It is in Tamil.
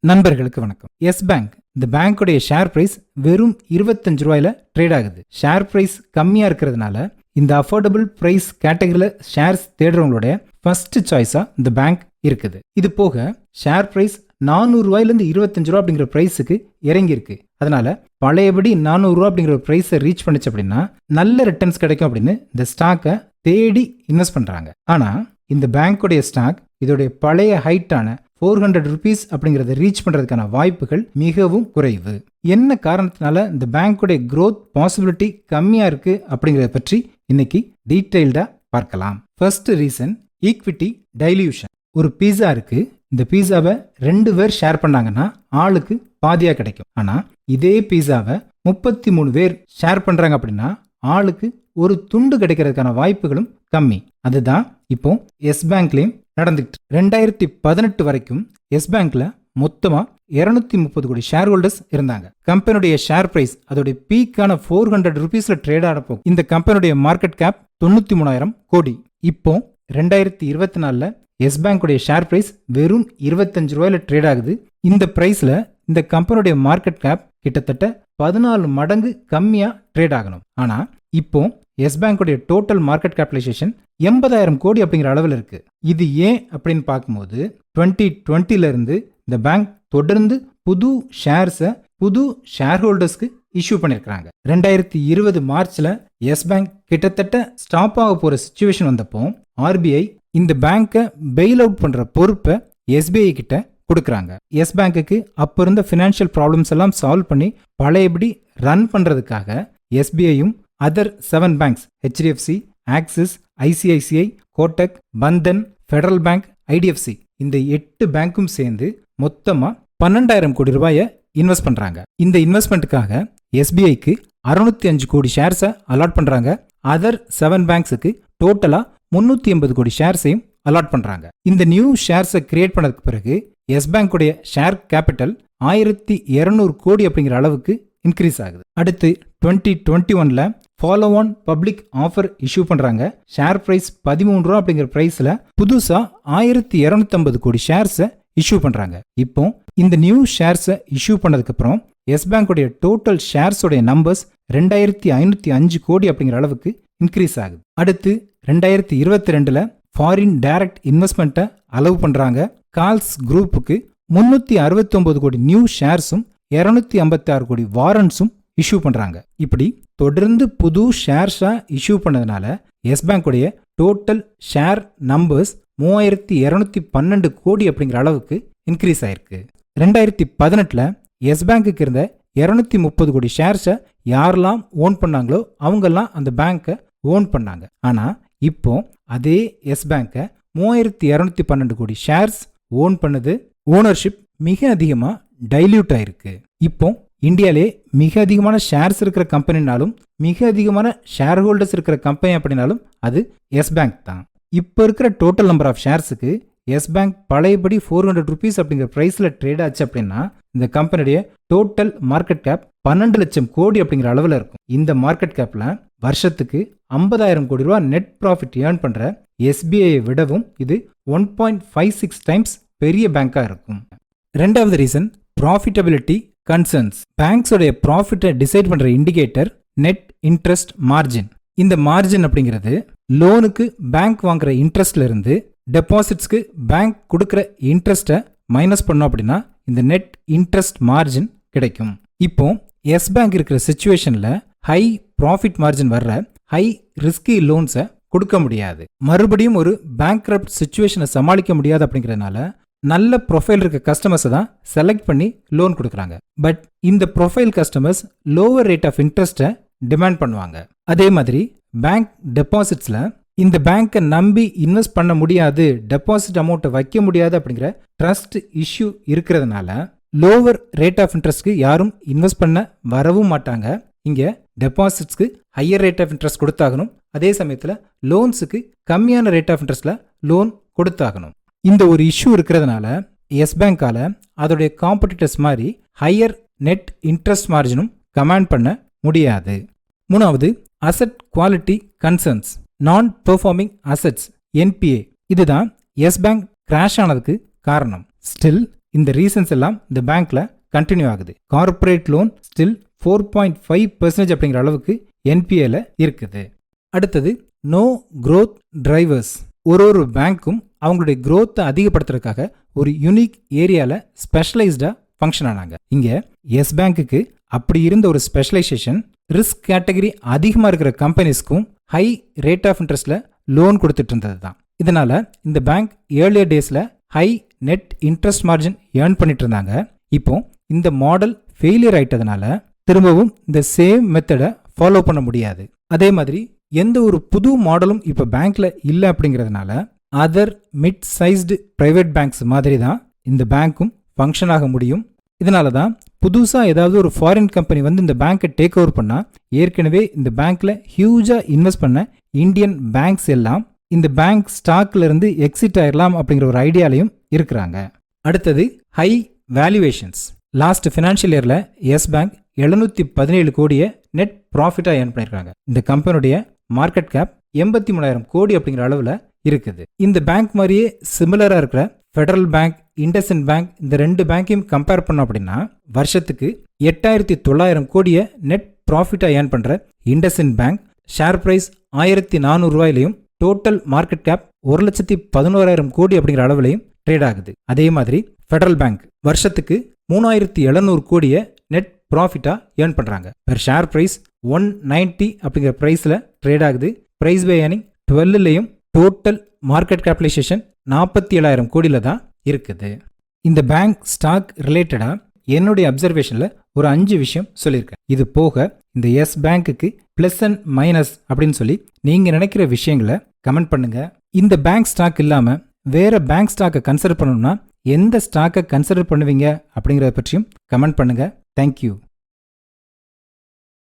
நண்பர்களுக்கு வணக்கம். எஸ் பேங்க் இந்த பேங்கோடைய ஷேர் பிரைஸ் வெறும் 25 ரூபாயில ட்ரேட் ஆகுது. ஷேர் பிரைஸ் கம்மியா இருக்கிறதுனால இந்த அஃபோர்டபுள் பிரைஸ் கேட்டகரியில ஷேர்ஸ் தேடுறவங்களுடைய ஃபர்ஸ்ட் சாய்ஸா இந்த பேங்க் இருக்குது. இது போக ஷேர் பிரைஸ் 400 ரூபாயிலிருந்து 25 ரூபா அப்படிங்கிற பிரைஸுக்கு இறங்கி இருக்கு. அதனால பழையபடி 400 ரூபா அப்படிங்கிற பிரைஸை ரீச் பண்ணிச்சு அப்படின்னா நல்ல ரிட்டர்ன்ஸ் கிடைக்கும் அப்படின்னு இந்த ஸ்டாக்கை தேடி இன்வெஸ்ட் பண்றாங்க. ஆனா இந்த பேங்கோடைய ஸ்டாக் இதோடைய பழைய ஹைட்டான 400 ருபீஸ் அப்படிங்கறத ரீச் பண்றதுக்கான வாய்ப்புகள் மிகவும் குறைவு. என்ன காரணத்தினால இந்த பேங்கோடைய growth பாசிபிலிட்டி கம்மியா இருக்கு அப்படிங்கறத பற்றி இன்னைக்கு டீடைல்டா பார்க்கலாம். First reason equity dilution. ஒரு பீஸா இருக்கு. இந்த பீஸாவை 2 பேர் ஷேர் பண்ணாங்கன்னா ஆளுக்கு பாதியா கிடைக்கும். ஆனா இதே பீஸாவை 33 பேர் ஷேர் பண்றாங்க அப்படின்னா ஆளுக்கு ஒரு துண்டு கிடைக்கிறதுக்கான வாய்ப்புகளும் கம்மி. அதுதான் இப்போ எஸ் பேங்க்லயும் நடந்துட்டு. 2018 வரைக்கும் எஸ் பேங்க்ல மொத்தமா 230 கோடி ஷேர் ஹோல்டர்ஸ் இருந்தாங்க. கம்பெனியுடைய ஷேர் பிரைஸ் அதோட பீக்கான 400 ருபீஸ்ல ட்ரேட் ஆனப்போ இந்த கம்பெனியுடைய மார்க்கெட் கேப் 93,000 கோடி. இப்போ 2024ல எஸ் பேங்குடைய ஷேர் பிரைஸ் வெறும் 25 ரூபாயில ட்ரேட் ஆகுது. இந்த பிரைஸ்ல இந்த கம்பெனியுடைய மார்க்கெட் கேப் கிட்டத்தட்ட 14 மடங்கு கம்மியா ட்ரேட் ஆகணும். ஆனா இப்போ எஸ் பேங்குடைய டோட்டல் மார்க்கெட் கேபிடலைசேஷன் 80,000 கோடி அப்படிங்கிற அளவில் இருக்கு. இது ஏன் அப்படின்னு பார்க்கும்போது 2020ல இருந்து இந்த பேங்க் தொடர்ந்து புது ஷேர்ஸை புது ஷேர் ஹோல்டர்ஸ்க்கு இஷ்யூ பண்ணிருக்காங்க. 2020 மார்ச்ல எஸ் பேங்க் கிட்டத்தட்ட ஸ்டாப் ஆக போற சிச்சுவேஷன் வந்தப்போ ஆர்பிஐ இந்த பேங்கை பெயில் அவுட் பண்ற பொறுப்பை எஸ்பிஐ கிட்ட கொடுக்குறாங்க. எஸ் பேங்குக்கு அப்ப இருந்த பினான்சியல் ப்ராப்ளம்ஸ் எல்லாம் சால்வ் பண்ணி பழையபடி ரன் பண்றதுக்காக எஸ்பிஐயும் other 7 banks HDFC, Axis, ICICI, Kotak, Bandhan, Federal Bank, IDFC இந்த 8 பேங்க்கும் சேர்ந்து மொத்தமா 12,000 கோடி ரூபாயை இன்வெஸ்ட் பண்றாங்க. இந்த இன்வெஸ்ட்மெண்ட்டுக்காக எஸ்பிஐக்கு 605 கோடி ஷேர்ஸை அலாட் பண்றாங்க. அதர் 7 பேங்க்ஸுக்கு டோட்டலா 380 கோடி ஷேர்ஸையும் அலாட் பண்றாங்க. இந்த நியூ ஷேர்ஸை கிரியேட் பண்ணதுக்கு பிறகு எஸ் பேங்குடைய ஷேர் கேபிட்டல் 1200 கோடி அப்படிங்கிற அளவுக்கு இன்க்ரீஸ் ஆகுது. அடுத்து 2021ல follow on public offer issue பண்றாங்க. ஷேர் பிரைஸ் 13 ரூபா அப்படிங்கிற பிரைஸ்ல புதுசா 1250 கோடி ஷேர்ஸை இஷ்யூ பண்றாங்க. இப்போ இந்த நியூ ஷேர்ஸை இஷ்யூ பண்ணதுக்கு அப்புறம் எஸ் பேங்குடைய டோட்டல் ஷேர்ஸோடைய நம்பர்ஸ் 2505 கோடி அப்படிங்கிற அளவுக்கு இன்க்ரீஸ் ஆகுது. அடுத்து 2022ல ஃபாரின் டைரக்ட் இன்வெஸ்ட்மெண்ட்டை அலோவ் பண்றாங்க. கால்ஸ் குரூப்புக்கு 369 கோடி நியூ ஷேர்ஸும் 256 கோடி வாரண்ட்ஸும் இஷ்யூ பண்றாங்க. இப்படி தொடர்ந்து புது ஷேர்ஸா இஷ்யூ பண்ணதுனால எஸ் பேங்குடைய டோட்டல் ஷேர் நம்பர்ஸ் 3212 கோடி அப்படிங்கிற அளவுக்கு இன்க்ரீஸ் ஆயிருக்கு. 2018ல எஸ் பேங்குக்கு இருந்த 230 கோடி ஷேர்ஸை யாரெல்லாம் ஓன் பண்ணாங்களோ அவங்கெல்லாம் அந்த பேங்கை ஓன் பண்ணாங்க. ஆனா இப்போ அதே எஸ் பேங்கை 3212 கோடி ஷேர்ஸ் ஓன் பண்ணது. ஓனர்ஷிப் மிக அதிகமா டைல்யூட் ஆயிருக்கு. இப்போ இந்தியாலே மிக அதிகமான ஷேர்ஸ் இருக்கிற கம்பெனினாலும் மிக அதிகமான ஷேர் ஹோல்டர்ஸ் இருக்கிற கம்பெனி அப்படின்னாலும் அது எஸ் பேங்க் தான். இப்போ இருக்கிற டோட்டல் நம்பர் ஆஃப் ஷேர்ஸுக்கு எஸ் பேங்க் பழையபடி 400 ருபீஸ் அப்படிங்கிற பிரைஸ்ல ட்ரேட் ஆச்சு அப்படின்னா இந்த கம்பெனியுடைய டோட்டல் மார்க்கெட் கேப் 12 லட்சம் கோடி அப்படிங்கிற அளவில் இருக்கும். இந்த மார்க்கெட் கேப்ல வருஷத்துக்கு 50,000 கோடி ரூபாய் நெட் ப்ராஃபிட் ஏர்ன் பண்ற எஸ்பிஐ விடவும் இது 1.56 டைம்ஸ் பெரிய பேங்கா இருக்கும். ரெண்டாவது ரீசன் ப்ராஃபிட்டபிலிட்டி கன்சர்ன்ஸ். பேங்க்ஸோடைய ப்ராஃபிட்டை டிசைட் பண்ற இண்டிகேட்டர் நெட் இன்ட்ரெஸ்ட் மார்ஜின். இந்த மார்ஜின் அப்படிங்கிறது லோனுக்கு பேங்க் வாங்குற இன்ட்ரெஸ்ட்ல இருந்து டெபாசிட்ஸ்க்கு பேங்க் கொடுக்குற இன்ட்ரெஸ்ட்டை மைனஸ் பண்ணோம் அப்படின்னா இந்த நெட் இன்ட்ரெஸ்ட் மார்ஜின் கிடைக்கும். இப்போ எஸ் பேங்க் இருக்கிற சிச்சுவேஷன்ல ஹை ப்ராஃபிட் மார்ஜின் வர்ற ஹை ரிஸ்கி லோன்ஸை கொடுக்க முடியாது. மறுபடியும் ஒரு பேங்க்ரப்ட் சிச்சுவேஷனை சமாளிக்க முடியாது அப்படிங்கிறதுனால நல்ல ப்ரொஃபைல் இருக்க கஸ்டமர்ஸை தான் செலக்ட் பண்ணி லோன் கொடுக்குறாங்க. பட் இந்த profile customers lower rate of இன்ட்ரெஸ்ட்டை டிமாண்ட் பண்ணுவாங்க. அதே மாதிரி பேங்க் டெபாசிட்ஸ்ல இந்த பேங்கை நம்பி இன்வெஸ்ட் பண்ண முடியாது, டெபாசிட் அமௌண்ட்டை வைக்க முடியாது அப்படிங்கிற ட்ரஸ்ட் இஷ்யூ இருக்கிறதுனால லோவர் ரேட் ஆஃப் இன்ட்ரெஸ்ட்க்கு யாரும் இன்வெஸ்ட் பண்ண வரவும் மாட்டாங்க. இங்க டெபாசிட்ஸ்க்கு ஹையர் ரேட் ஆஃப் இன்ட்ரெஸ்ட் கொடுத்தாகணும். அதே சமயத்தில் லோன்ஸுக்கு கம்மியான ரேட் ஆஃப் இன்ட்ரெஸ்ட்ல லோன் கொடுத்தாகணும். இந்த ஒரு இஷ்யூ இருக்கிறதுனால எஸ் பேங்கால அதோடைய காம்படிட்டர்ஸ் மாதிரி ஹையர் நெட் இன்ட்ரெஸ்ட் மார்ஜினும் கமாண்ட் பண்ண முடியாது. மூணாவது அசெட் குவாலிட்டி கன்சர்ன்ஸ். நான் பெர்ஃபார்மிங் அசெட்ஸ் என்பிஏ. இதுதான் எஸ் பேங்க் கிராஷ் ஆனதுக்கு காரணம். ஸ்டில் இந்த ரீசன்ஸ் எல்லாம் இந்த பேங்க்ல கண்டினியூ ஆகுது. கார்ப்பரேட் லோன் ஸ்டில் 4.5% அப்படிங்கிற அளவுக்கு என்பிஏல இருக்குது. அடுத்தது நோ growth டிரைவர்ஸ். ஒரு பேங்க்கும் அவங்களுடைய growth அதிகப்படுத்துறதுக்காக ஒரு யூனிக் ஏரியால ஸ்பெஷலைஸ்டா ஃபங்க்ஷன் ஆனாங்க. இங்க எஸ் பேங்க்குக்கு அப்படி இருந்த ஒரு ஸ்பெஷலைசேஷன் ரிஸ்க் கேட்டகரி அதிகமாக இருக்கிற கம்பெனிஸ்க்கும் ஹை ரேட் ஆஃப் இன்ட்ரெஸ்ட்ல லோன் கொடுத்துட்டு இருந்தது தான். இதனால இந்த பேங்க் ஏர்லியர் டேஸ்ல high net interest margin earn பண்ணிட்டு இருந்தாங்க. இப்போ இந்த மாடல் ஃபெயிலியர் ஆயிட்டதுனால திரும்பவும் இந்த சேம் மெத்தடை ஃபாலோ பண்ண முடியாது. அதே மாதிரி எந்த ஒரு புது மாடலும் இப்போ பேங்க்ல இல்லை அப்படிங்கிறதுனால other mid sized private banks மாதிரி தான் இந்த பேங்க்கும் ஃபங்க்ஷன் ஆக முடியும். இதனால தான் புதுசாக ஏதாவது ஒரு ஃபாரின் கம்பெனி வந்து இந்த பேங்க்கை டேக் ஓவர் பண்ணால் ஏற்கனவே இந்த பேங்க்ல ஹியூஜாக இன்வெஸ்ட் பண்ண இந்தியன் பேங்க்ஸ் எல்லாம் இந்த பேங்க் ஸ்டாக்ல இருந்து எக்ஸிட் ஆயிடலாம் அப்படிங்கிற ஒரு ஐடியாலையும் இருக்கிறாங்க. அடுத்தது ஹை வேல்யூவேஷன்ஸ். லாஸ்ட் ஃபினான்ஷியல் இயர்ல எஸ் பேங்க் 717 கோடியை நெட் ப்ராஃபிட்டா ஏர்ன் பண்ணியிருக்காங்க. இந்த கம்பெனியுடைய மார்க்கெட் கேப் 83,000 கோடி அப்படிங்கிற அளவில் இருக்குது. இந்த பேங்க் மாதிரியே சிமிலரா இருக்கிற ஃபெடரல் பேங்க், இண்டஸ்இண்ட் பேங்க், இந்த ரெண்டு பேங்கையும் கம்பேர் பண்ணோம் அப்படின்னா வருஷத்துக்கு 8,900 கோடியை நெட் ப்ராஃபிட்டா ஏர்ன் பண்ற இண்டஸ்இண்ட் பேங்க் ஷேர் பிரைஸ் 1,400 ரூபாயிலையும் டோட்டல் மார்க்கெட் கேப் 1,11,000 கோடி அப்படிங்கிற அளவுலையும் ட்ரேட் ஆகுது. அதே மாதிரி ஃபெடரல் பேங்க் வருஷத்துக்கு 3,700 கோடியை நெட் ப்ராஃபிட்டா ஏர்ன் பண்றாங்க. பெர் ஷேர் பிரைஸ் 190 அப்படிங்கிற பிரைஸ்ல ட்ரேட் ஆகுது. பிரைஸ் பை ஏர்னிங் 12லையும் டோட்டல் மார்க்கெட் கேபிடலைசேஷன் 47,000 கோடியில தான் இருக்குது. இந்த பேங்க் ஸ்டாக் ரிலேட்டடா என்னுடைய அப்சர்வேஷன்ல ஒரு 5 விஷயம் சொல்லியிருக்கேன். இது போக இந்த எஸ் பேங்க்குக்கு பிளஸ் அண்ட் மைனஸ் அப்படின்னு சொல்லி நீங்க நினைக்கிற விஷயங்களை கமெண்ட் பண்ணுங்க. இந்த பேங்க் ஸ்டாக் இல்லாம வேற பேங்க் ஸ்டாக்கை கன்சிடர் பண்ணணும்னா எந்த ஸ்டாக்கை கன்சிடர் பண்ணுவீங்க அப்படிங்கிறத பற்றியும் கமெண்ட் பண்ணுங்க. தேங்க்யூ.